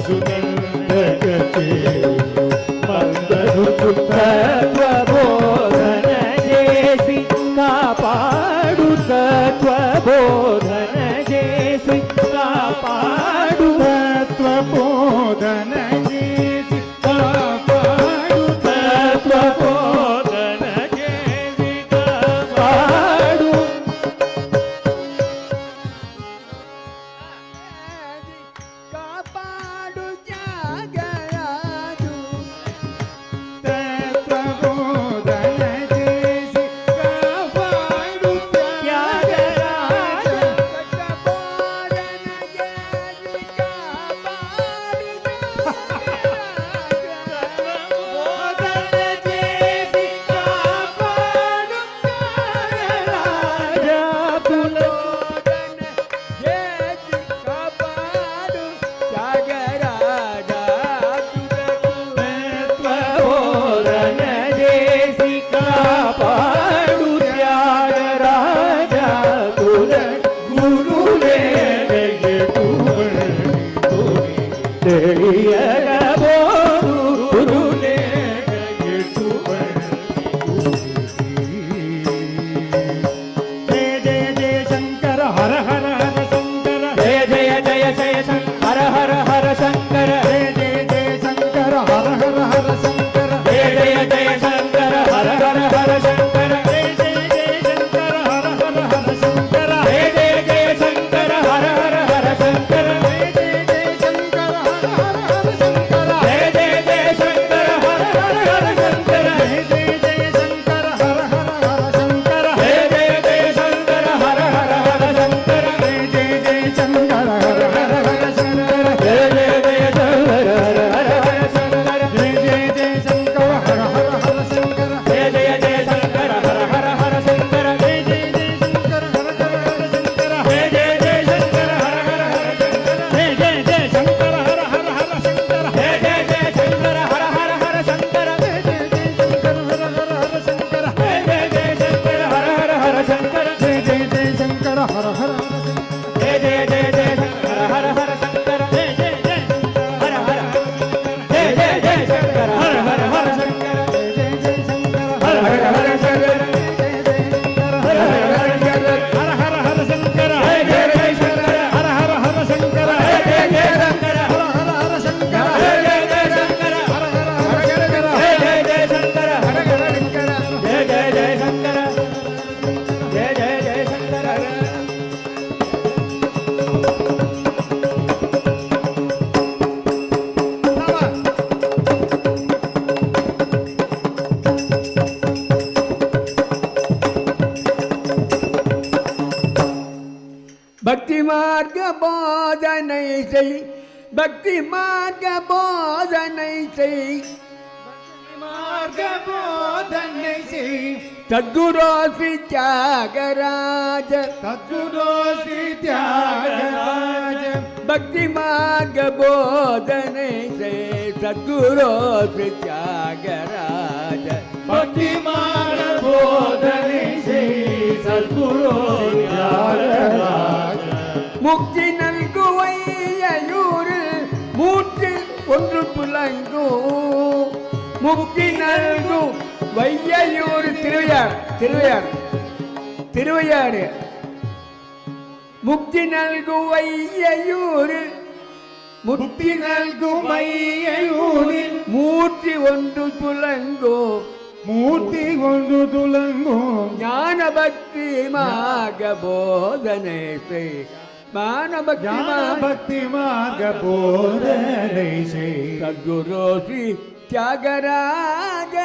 సునందగతి మందరు తత్వబోధన చేసి కాపాడు తత్వబోధన చేసి కాపాడు తత్వబోధన చేసి కాపాడు తత్వబోధన చేసి కాపాడు కాపాడు త్యాగరాజు తత్వబోధన చేసి కాపాడు త్యాగరాజు భక్తి మార్గ బోధனை செய் భక్తి మార్గ బోధனை செய் మార్గ బోధனை செய் సద్గురు శ్రీ త్యాగరాజ సద్గురు శ్రీ త్యాగరాజ భక్తి మార్గ బోధனை செய் సద్గురు శ్రీ త్యాగరాజ భక్తి మార్గ బోధனை செய் సద్గురు త్యాగరాజ முக்தி நல்குவையூரில் மூற்றில் ஒன்று புலங்கும் முக்தி நல்கும் வையூர் திருவையாறு முக்தி நல்கும் வையூரில் முக்தி நல்கும் வையூரில் மூர்த்தி ஒன்று துலங்கும் மூர்த்தி ஒன்று துலங்கும் ஞான பக்தி மாக போதனை செய் பக்தி மார்க போதனை செய் சத்குரு ஸ்ரீ தியாகராஜ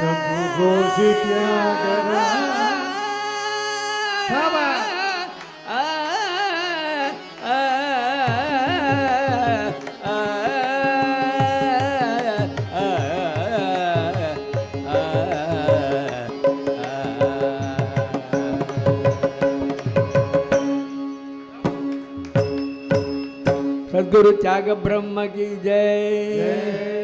சத்குரு ஸ்ரீ தியாகராஜ सद्गुरु त्याग ब्रह्म की जय।